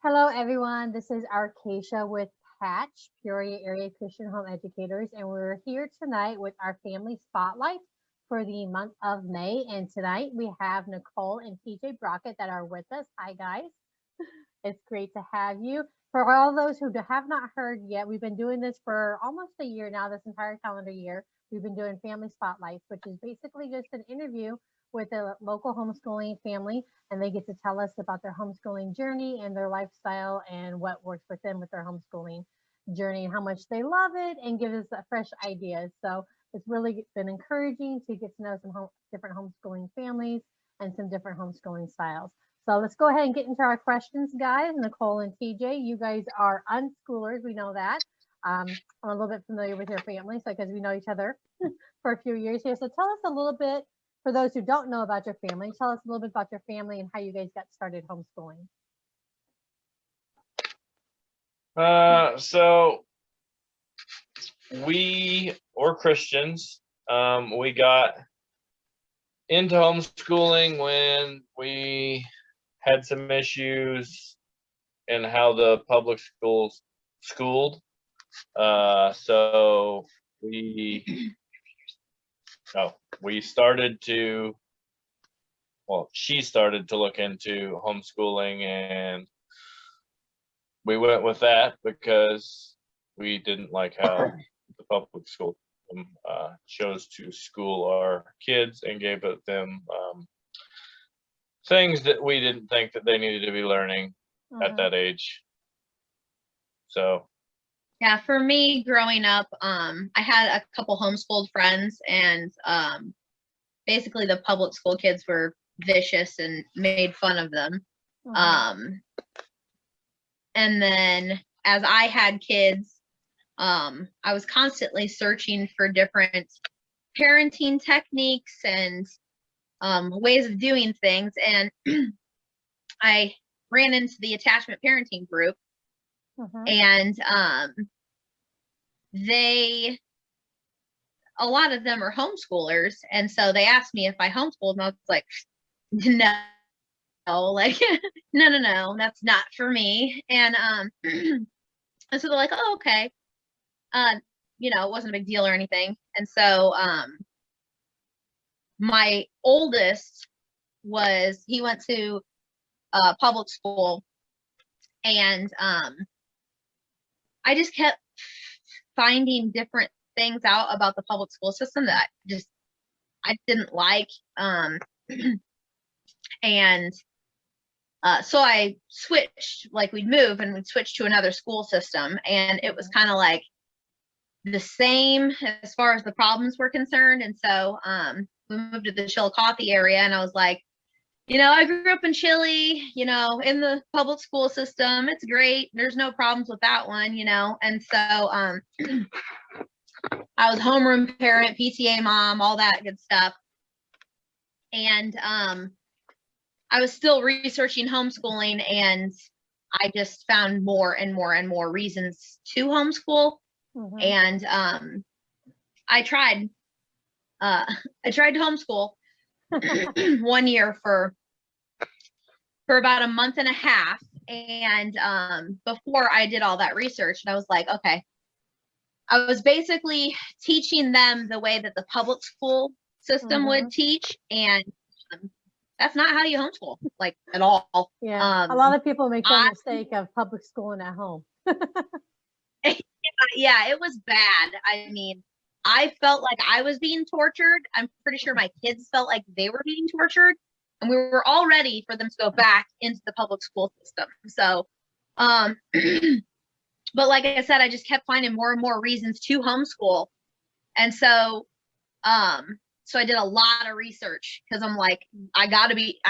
Hello, everyone. This is Arcacia with Patch, Peoria Area Christian Home Educators, and we're here tonight with our family spotlight for the month of May. And tonight we have Nicole and PJ Brockett that are with us. Hi, guys. It's great to have you. For all those who have not heard yet, we've been doing this for almost a year now, this entire calendar year. We've been doing family spotlights, which is basically just an interview with a local homeschooling family, and they get to tell us about their homeschooling journey and their lifestyle and what works with them with their homeschooling journey and how much they love it and give us fresh ideas. So it's really been encouraging to get to know some different homeschooling families and some different homeschooling styles. So let's go ahead and get into our questions, guys. Nicole and TJ, you guys are unschoolers. We know that. I'm a little bit familiar with your family, so because we know each other for a few years here. So tell us a little bit, for those who don't know about your family, tell us a little bit about your family and how you guys got started homeschooling. So we were Christians. We got into homeschooling when we had some issues in how the public schools schooled. So we started to, she started to look into homeschooling, and we went with that because we didn't like how the public school chose to school our kids and gave them things that we didn't think that they needed to be learning at that age. So yeah, for me growing up, I had a couple homeschooled friends, and basically the public school kids were vicious and made fun of them. And then as I had kids, I was constantly searching for different parenting techniques and ways of doing things. And I ran into the attachment parenting group, and a lot of them are homeschoolers. And so they asked me if I homeschooled, and I was like, no, like, no, that's not for me. And so they're like, oh, okay. It wasn't a big deal or anything. And so my oldest he went to public school, and I just kept finding different things out about the public school system that I didn't like. And so I switched, like we'd move and we'd switch to another school system, and it was kind of like the same as far as the problems were concerned. And so we moved to the Chillicothe area, and I was like, I grew up in Chile, in the public school system. It's great. There's no problems with that one, And so I was homeroom parent, PTA mom, all that good stuff. And I was still researching homeschooling, and I just found more and more and more reasons to homeschool. And I tried to homeschool 1 year for about a month and a half. And before I did all that research, and I was like, okay, I was basically teaching them the way that the public school system would teach, and that's not how you homeschool, like, at all. Yeah, a lot of people make the mistake of public schooling at home. Yeah, it was bad. I mean, I felt like I was being tortured. I'm pretty sure my kids felt like they were being tortured, and we were all ready for them to go back into the public school system. So, but like I said, I just kept finding more and more reasons to homeschool. And so, so I did a lot of research, because I'm like, I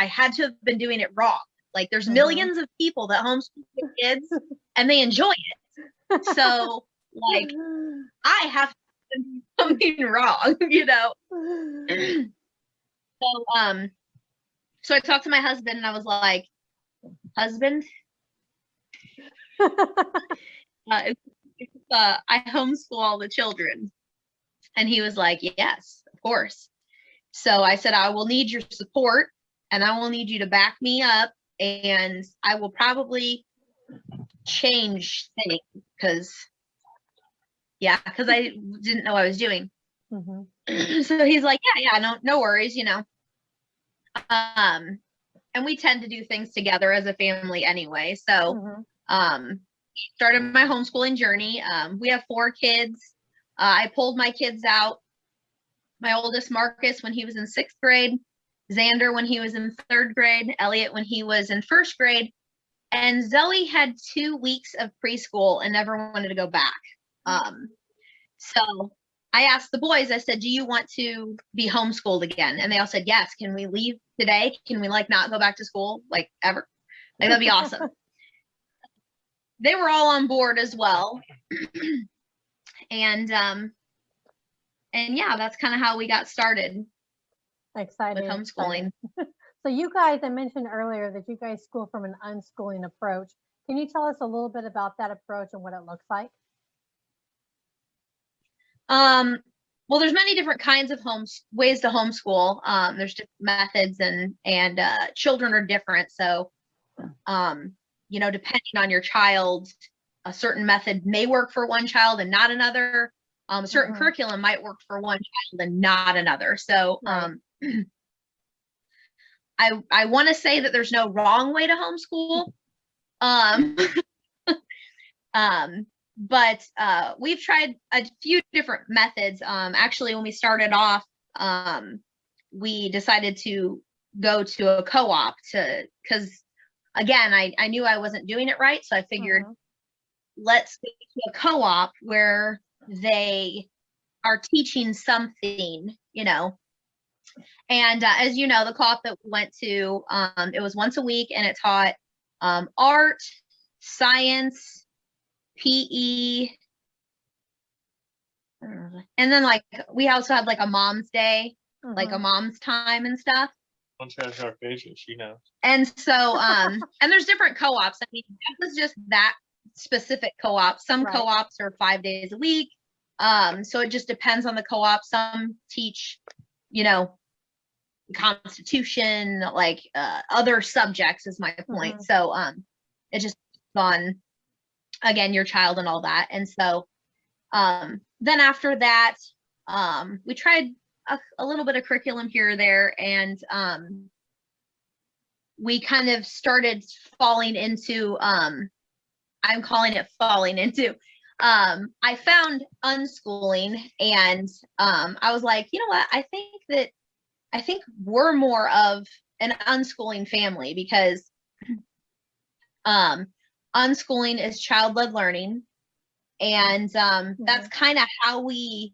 had to have been doing it wrong. Like, there's millions of people that homeschool their kids and they enjoy it. So, like, I have to do something wrong, So I talked to my husband, and I was like, husband, I homeschool all the children. And he was like, yes, of course. So I said, I will need your support, and I will need you to back me up, and I will probably change things because I didn't know what I was doing. Mm-hmm. So he's like, no worries, and we tend to do things together as a family anyway. So, started my homeschooling journey. We have 4 kids. I pulled my kids out. My oldest, Marcus, when he was in 6th grade, Xander when he was in 3rd grade, Elliot when he was in 1st grade, and Zoe had 2 weeks of preschool and never wanted to go back. So I asked the boys, I said, do you want to be homeschooled again? And they all said, yes. Can we leave today? Can we not go back to school ever? That'd be awesome. They were all on board as well. And yeah, that's kind of how we got started. Excited. With homeschooling. So you guys, I mentioned earlier that you guys school from an unschooling approach. Can you tell us a little bit about that approach and what it looks like? Well, there's many different kinds of ways to homeschool. There's different methods and children are different. So, depending on your child, a certain method may work for one child and not another. A certain curriculum might work for one child and not another. So, right. I want to say that there's no wrong way to homeschool. But we've tried a few different methods. Actually, when we started off, we decided to go to a co-op because again, I knew I wasn't doing it right. So I figured let's go to a co-op where they are teaching something, And as you know, the co-op that we went to, it was once a week and it taught art, science, PE, and then we also had a mom's day, a mom's time and stuff. Don't try to show her face, she knows. And so, and there's different co-ops. I mean, that was just that specific co-op. Some co-ops are 5 days a week. So it just depends on the co-op. Some teach, Constitution, other subjects is my point. So, it just on, again, your child and all that. And so, then after that, we tried a little bit of curriculum here or there, and we kind of started falling into, I'm calling it falling into, I found unschooling, and I was like, you know what, I think we're more of an unschooling family because unschooling is child-led learning. And that's kind of how we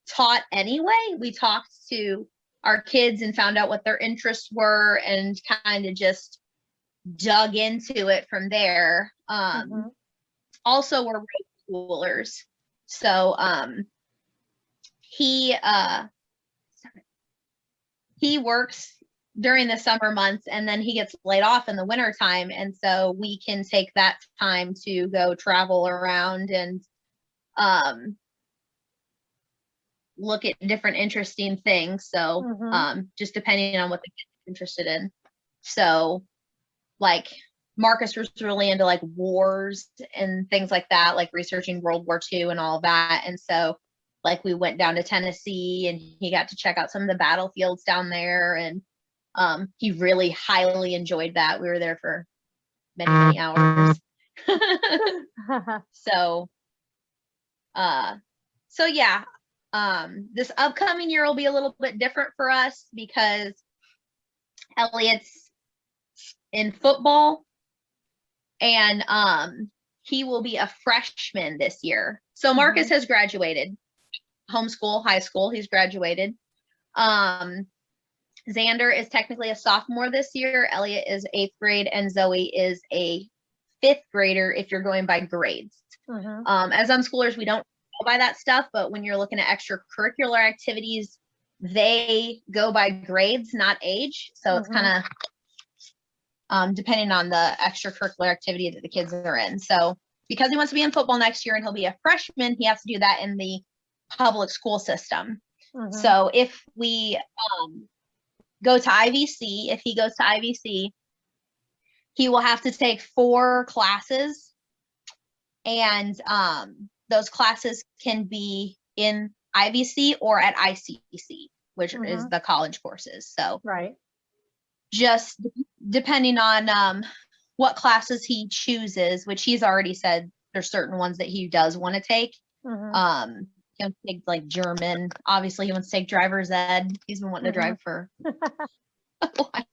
taught anyway. We talked to our kids and found out what their interests were and kind of just dug into it from there. Also, we're road schoolers. So he works during the summer months and then he gets laid off in the winter time. And so we can take that time to go travel around and look at different interesting things. So just depending on what the kid's interested in. So Marcus was really into wars and things like that, researching World War II and all of that. And so we went down to Tennessee and he got to check out some of the battlefields down there. And he really highly enjoyed that. We were there for many, many hours. So yeah, this upcoming year will be a little bit different for us because Elliot's in football and he will be a freshman this year. So Marcus has graduated homeschool, high school. He's graduated. Xander is technically a sophomore this year. Elliot is 8th grade and Zoe is a 5th grader if you're going by grades. As unschoolers, we don't go by that stuff, but when you're looking at extracurricular activities, they go by grades, not age. So it's kind of depending on the extracurricular activity that the kids are in. So because he wants to be in football next year and he'll be a freshman, he has to do that in the public school system. So if we go to IVC, if he goes to IVC, he will have to take 4 classes, and those classes can be in IVC or at ICC, which is the college courses. So Right. just depending on what classes he chooses, which he's already said there's certain ones that he does want to take. Mhm. He wants to take like German. Obviously, he wants to take driver's ed. He's been wanting to drive for a while.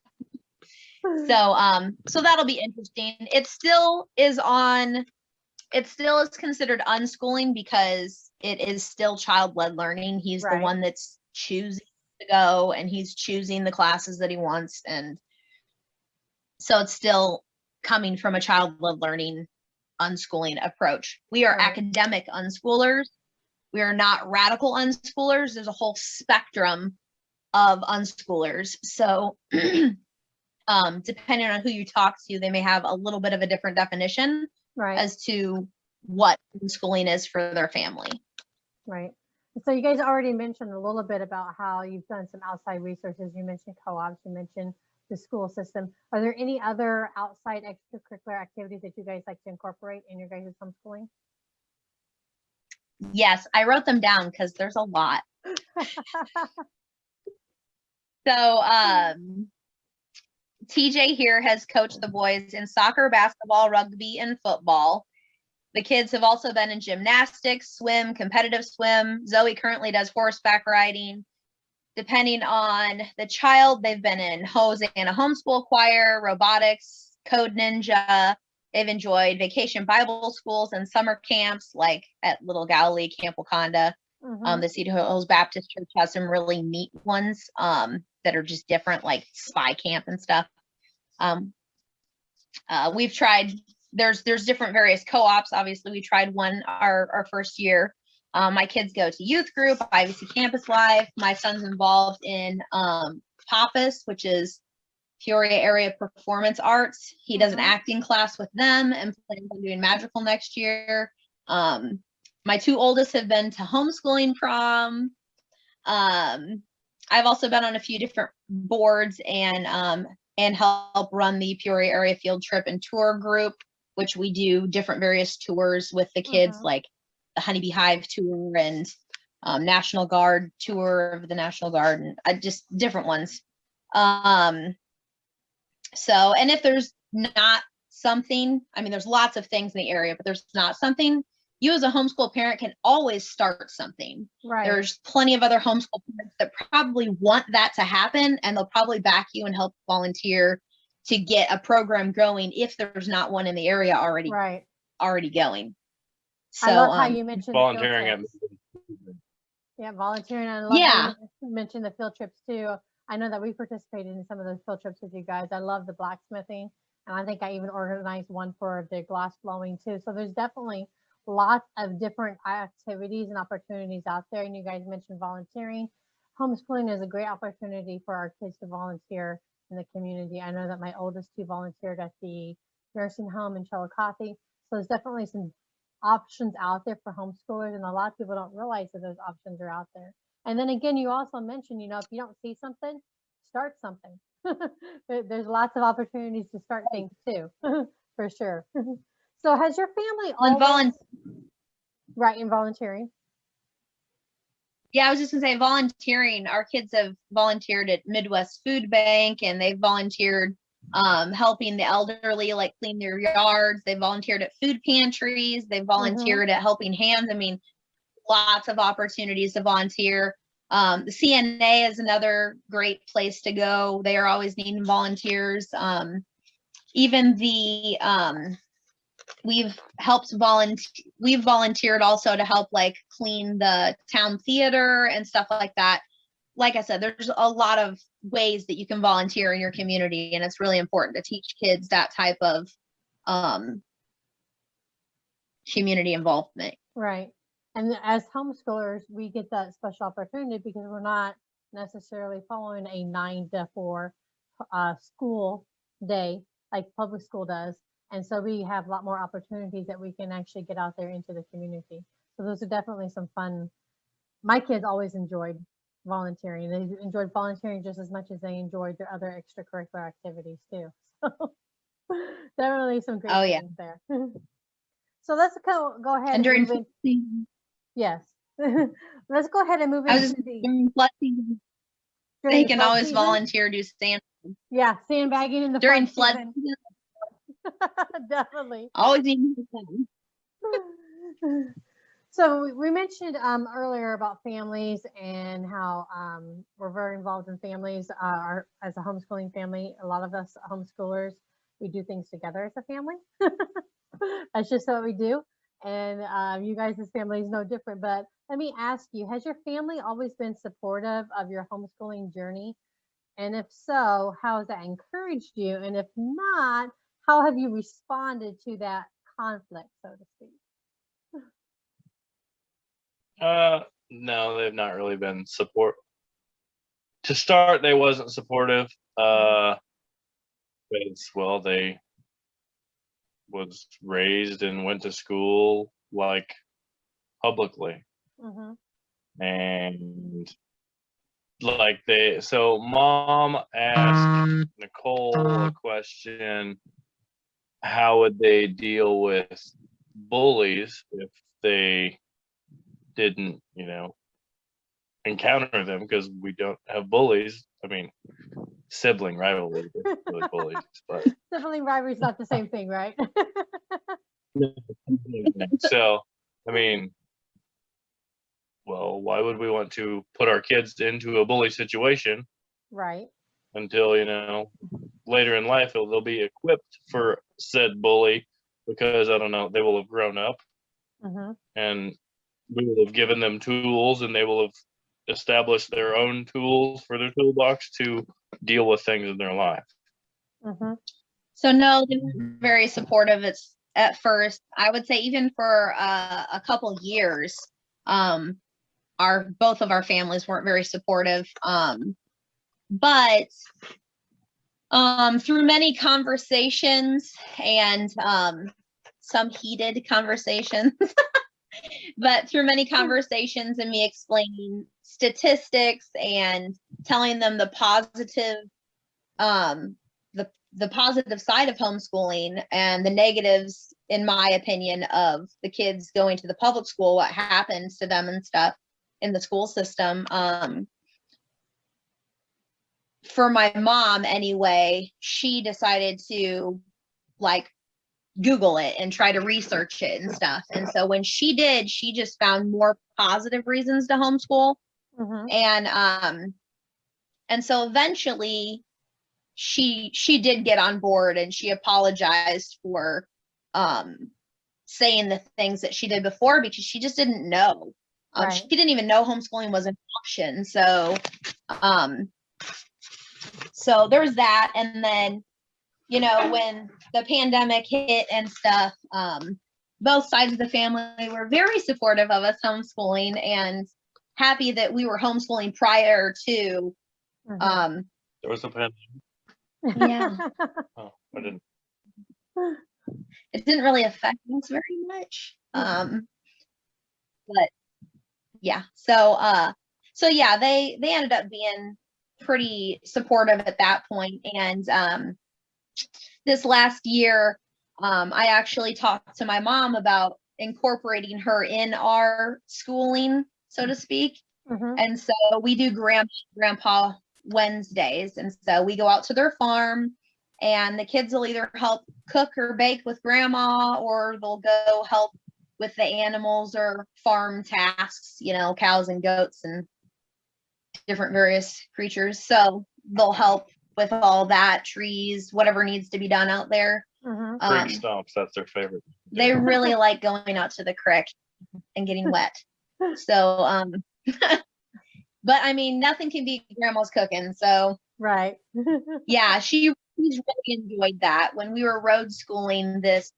So that'll be interesting. It still is considered unschooling because it is still child-led learning. He's the Right. one that's choosing to go, and he's choosing the classes that he wants. And so it's still coming from a child-led learning unschooling approach. We are Right. academic unschoolers. We are not radical unschoolers. There's a whole spectrum of unschoolers. So depending on who you talk to, they may have a little bit of a different definition Right. as to what schooling is for their family. Right. So you guys already mentioned a little bit about how you've done some outside resources. You mentioned co-ops, you mentioned the school system. Are there any other outside extracurricular activities that you guys like to incorporate in your guys' homeschooling? Yes, I wrote them down because there's a lot. So TJ here has coached the boys in soccer, basketball, rugby, and football. The kids have also been in gymnastics, swim, competitive swim. Zoe currently does horseback riding. Depending on the child, they've been in Hosanna Homeschool Choir, robotics, Code Ninja. They've enjoyed vacation Bible schools and summer camps like at Little Galilee, Camp Wakanda. The Cedar Hills Baptist Church has some really neat ones that are just different, like spy camp and stuff. We've tried, there's different various co-ops. Obviously, we tried one our first year. My kids go to youth group, IVC Campus Live. My son's involved in PAPAS, which is Peoria Area Performance Arts. He does an acting class with them and plans on doing magical next year. My 2 oldest have been to homeschooling prom. I've also been on a few different boards and help run the Peoria Area Field Trip and Tour group, which we do different various tours with the kids, like the Honeybee Hive tour and National Guard tour of the National Guard, and just different ones. So, and if there's not something, I mean, there's lots of things in the area, but there's not something, you as a homeschool parent can always start something. Right. There's plenty of other homeschool parents that probably want that to happen, and they'll probably back you and help volunteer to get a program going if there's not one in the area already going. So I love how you mentioned volunteering. Yeah, volunteering. And I love how you mentioned the field trips too. I know that we participated in some of those field trips with you guys. I love the blacksmithing, and I think I even organized one for the glass blowing too. So there's definitely lots of different activities and opportunities out there. And you guys mentioned volunteering. Homeschooling is a great opportunity for our kids to volunteer in the community. I know that my oldest 2 volunteered at the nursing home in Chillicothe. So there's definitely some options out there for homeschoolers, and a lot of people don't realize that those options are out there. And then again, you also mentioned, if you don't see something, start something. There's lots of opportunities to start things too, for sure. So has your family always... Right, in volunteering. Yeah, I was just gonna say volunteering. Our kids have volunteered at Midwest Food Bank, and they've volunteered helping the elderly, like clean their yards. They volunteered at food pantries. They volunteered at Helping Hands. I mean, lots of opportunities to volunteer. The CNA is another great place to go. They are always needing volunteers. Even the we've volunteered also to help like clean the town theater and stuff like that. Like I said, there's a lot of ways that you can volunteer in your community, and it's really important to teach kids that type of community involvement. Right. And as homeschoolers, we get that special opportunity because we're not necessarily following a 9 to 4 school day like public school does. And so we have a lot more opportunities that we can actually get out there into the community. So those are definitely some fun. My kids always enjoyed volunteering. They enjoyed volunteering just as much as they enjoyed their other extracurricular activities too. Definitely some great Oh, yeah. things there. So let's go ahead And and during move in. flood season, Yes. Let's go ahead and move I was into just the during flood season, during they the can flood always season. volunteer to stand Yeah, sandbagging in the during flood flood season. season. Definitely. Always need to send. So we mentioned earlier about families and how we're very involved in families. As a homeschooling family, a lot of us homeschoolers, we do things together as a family. That's just what we do. And you guys' family is no different. But let me ask you, has your family always been supportive of your homeschooling journey? And if so, how has that encouraged you? And if not, how have you responded to that conflict, so to speak? No, they've not really been support. To start, they wasn't supportive. Because, well, they was raised and went to school like publicly, Mm-hmm. and like so mom asked Nicole a question: how would they deal with bullies if they didn't, encounter them, because we don't have bullies. I mean, sibling rivalry is really bullies, but Sibling rivalry is not the same thing, right? so I mean, well, why would we want to put our kids into a bully situation Right. until later in life they'll be equipped for said bully, because I don't know, they will have grown up Mm-hmm. and we will have given them tools, and they will have established their own tools for their toolbox to deal with things in their life. Mm-hmm. So no, they were very supportive. It's at first, I would say, even for a couple years, both of our families weren't very supportive. But through many conversations and some heated conversations, but through many conversations and me explaining statistics and telling them the positive, the positive side of homeschooling and the negatives, in my opinion, of the kids going to the public school, what happens to them and stuff in the school system. For my mom anyway, she decided to Google it and try to research it and stuff. And so when she did, she just found more positive reasons to homeschool. Mm-hmm. And so eventually she did get on board, and she apologized for saying the things that she did before, because she just didn't know. Right. She didn't even know homeschooling was an option. So so there's that. And then, when the pandemic hit and stuff, both sides of the family were very supportive of us homeschooling and happy that we were homeschooling prior to. Mm-hmm. There was a pandemic. Yeah. Oh, I didn't. It didn't really affect us very much. But yeah, so yeah, they ended up being pretty supportive at that point. And this last year, I actually talked to my mom about incorporating her in our schooling, so to speak. Mm-hmm. And so we do grandpa Wednesdays. And so we go out to their farm, and the kids will either help cook or bake with grandma, or they'll go help with the animals or farm tasks, cows and goats and different various creatures. So they'll help with all that, trees, whatever needs to be done out there. Mm-hmm. Creek stomps, that's their favorite. They really like going out to the creek and getting wet. So, but I mean, nothing can beat grandma's cooking. So Right. yeah, she's really enjoyed that. When we were road schooling this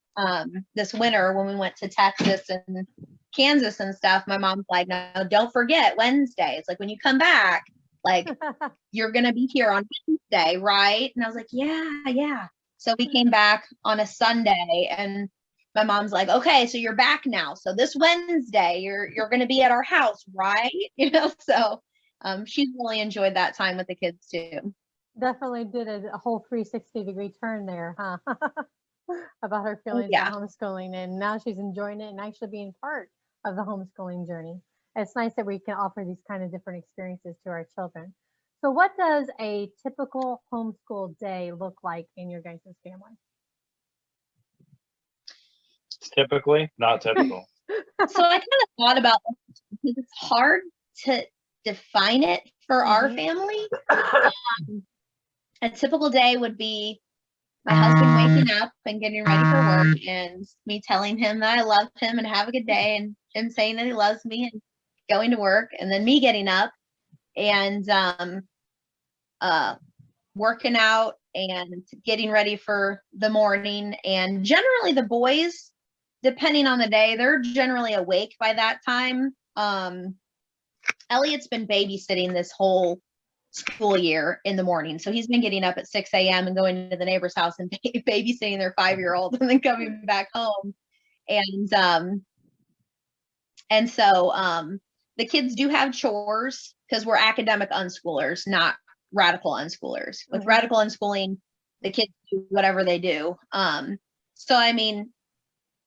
winter, when we went to Texas and Kansas and stuff, my mom's like, no, don't forget Wednesday. It's like, when you come back, you're gonna be here on Wednesday, right? And I was like, yeah. So we came back on a Sunday, and my mom's like, okay, so you're back now. So this Wednesday, you're gonna be at our house, right? So she's really enjoyed that time with the kids too. definitely did a whole 360-degree turn there, huh? About her feelings yeah. about homeschooling, and now she's enjoying it and actually being part of the homeschooling journey. It's nice that we can offer these kind of different experiences to our children. So what does a typical homeschool day look like in your guys' family? Typically, not typical. So I kind of thought about this because it's hard to define it for our family. A typical day would be my husband waking up and getting ready for work, and me telling him that I love him and have a good day, and him saying that he loves me and going to work, and then me getting up and working out and getting ready for the morning. And generally the boys, depending on the day, they're generally awake by that time. Elliot's been babysitting this whole school year in the morning, so he's been getting up at 6 a.m. and going to the neighbor's house and babysitting their 5-year-old and then coming back home. And so the kids do have chores because we're academic unschoolers, not radical unschoolers. With radical unschooling, the kids do whatever they do. So I mean,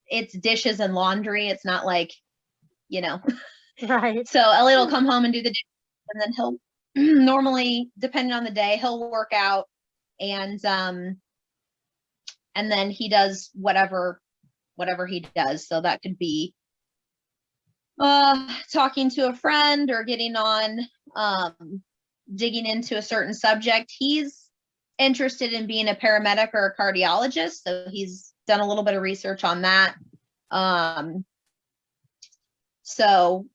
it's dishes and laundry. It's not like, you know. Right. So Elliot will come home and do the dishes, and then he'll normally, depending on the day, he'll work out, and then he does whatever he does. So that could be talking to a friend or getting on, digging into a certain subject. He's interested in being a paramedic or a cardiologist, so he's done a little bit of research on that. So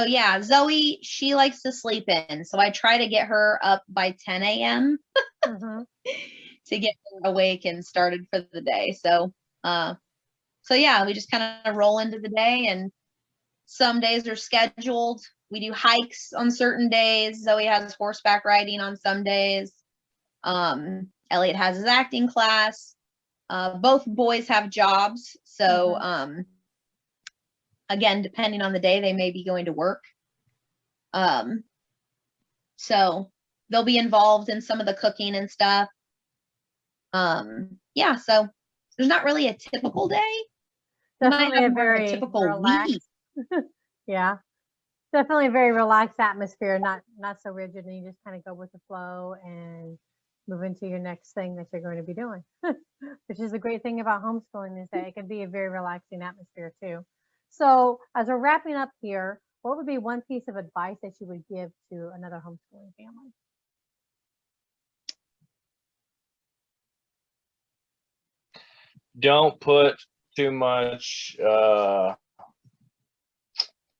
yeah, Zoe, she likes to sleep in, so I try to get her up by 10 a.m. to get her awake and started for the day. So yeah, we just kind of roll into the day, and some days are scheduled. We do hikes on certain days. Zoe has horseback riding on some days. Elliot has his acting class. Both boys have jobs, so again, depending on the day, they may be going to work. So they'll be involved in some of the cooking and stuff. Yeah, so there's not really a typical day. Definitely a very typical relaxed. Yeah, definitely a very relaxed atmosphere, not so rigid, and you just kind of go with the flow and move into your next thing that you're going to be doing. Which is the great thing about homeschooling, is that it can be a very relaxing atmosphere too. So as we're wrapping up here, what would be one piece of advice that you would give to another homeschooling family? Don't put too much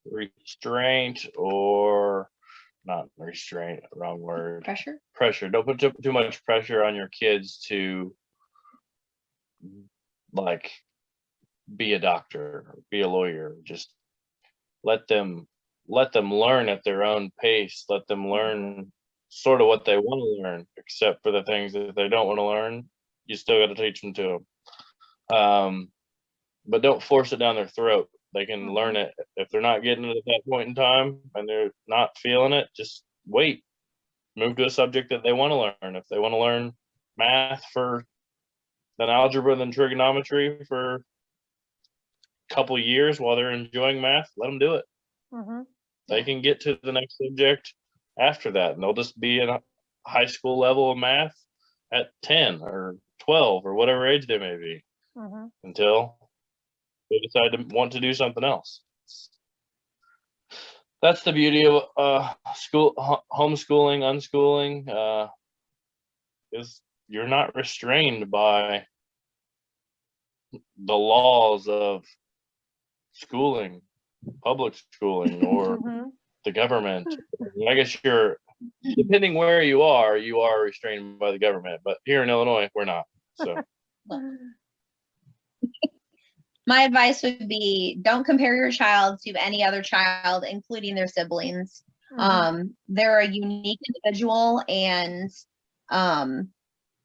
restraint, or not restraint, wrong word. Pressure. Don't put too much pressure on your kids to like be a doctor or be a lawyer. Just let them learn at their own pace. Let them learn sort of what they want to learn, except for the things that they don't want to learn. You still got to teach them to them. But don't force it down their throat. They can learn it. If they're not getting it at that point in time and they're not feeling it, just wait. Move to a subject that they want to learn. If they want to learn math for then algebra, then trigonometry for a couple years while they're enjoying math, let them do it. They can get to the next subject after that, and they'll just be in a high school level of math at 10 or 12 or whatever age they may be, until they decide to want to do something else. That's the beauty of homeschooling, unschooling, is you're not restrained by the laws of schooling, public schooling, or the government. I guess you're, depending where you are restrained by the government, but here in Illinois, we're not. So my advice would be, don't compare your child to any other child, including their siblings. They're a unique individual, and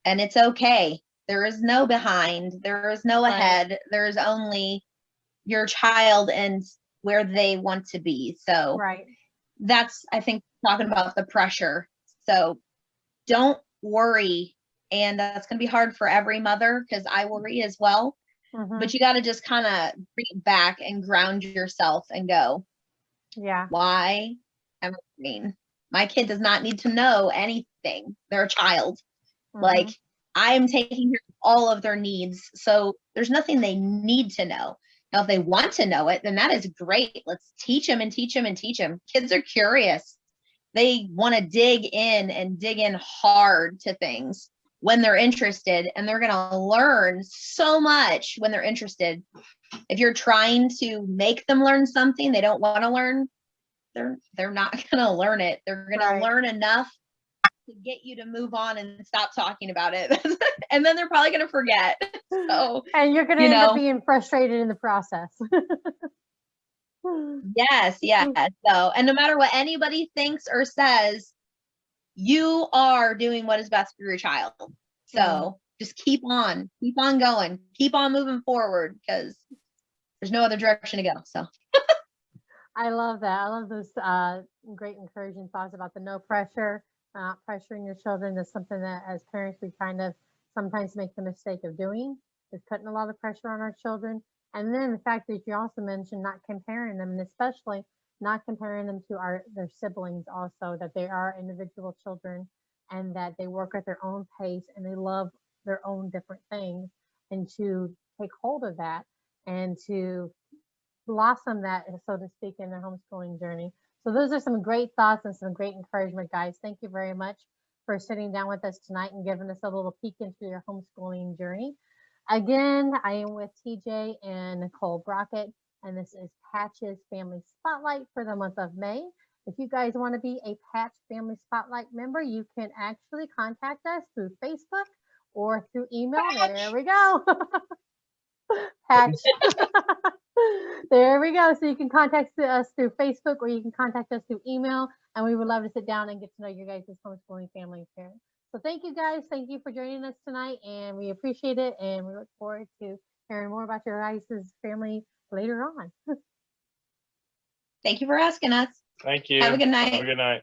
it's okay. There is no behind, there is no ahead. There is only your child and where they want to be. So that's, I think, talking about the pressure. So don't worry. And that's going to be hard for every mother because I worry as well. Mhm. But you got to just kind of bring it back and ground yourself and go, Yeah. why am I worrying? My kid does not need to know anything. They're a child. Mhm. Like, I am taking care of all of their needs. So there's nothing they need to know. Now, if they want to know it, then that is great. Let's teach them and teach them and teach them. Kids are curious. They want to dig in and dig in hard to things when they're interested, and they're going to learn so much when they're interested. If you're trying to make them learn something they don't want to learn, they're not going to learn it. They're going Right. to learn enough to get you to move on and stop talking about it. And then they're probably going to forget. So, And you're going to you end up know. being frustrated in the process. Yes. So, and no matter what anybody thinks or says, you are doing what is best for your child. So just keep on going, keep on moving forward, because there's no other direction to go. So I love that. I love those great encouraging thoughts about the no pressure, not pressuring your children. That's something that as parents we kind of sometimes make the mistake of doing, is putting a lot of pressure on our children. And then the fact that you also mentioned not comparing them, and especially not comparing them to their siblings also, that they are individual children and that they work at their own pace and they love their own different things, and to take hold of that and to blossom that, so to speak, in their homeschooling journey. So those are some great thoughts and some great encouragement, guys. Thank you very much for sitting down with us tonight and giving us a little peek into your homeschooling journey. Again, I am with TJ and Nicole Brockett, and this is Patch's Family Spotlight for the month of May. If you guys want to be a Patch Family Spotlight member, you can actually contact us through Facebook or through email. There we go. Patch. There we go. So you can contact us through Facebook or you can contact us through email, and we would love to sit down and get to know your guys' homeschooling family here. So thank you guys. Thank you for joining us tonight, and we appreciate it, and we look forward to hearing more about your guys' family later on. thank you for asking us. Thank you. Have a good night. Have a good night.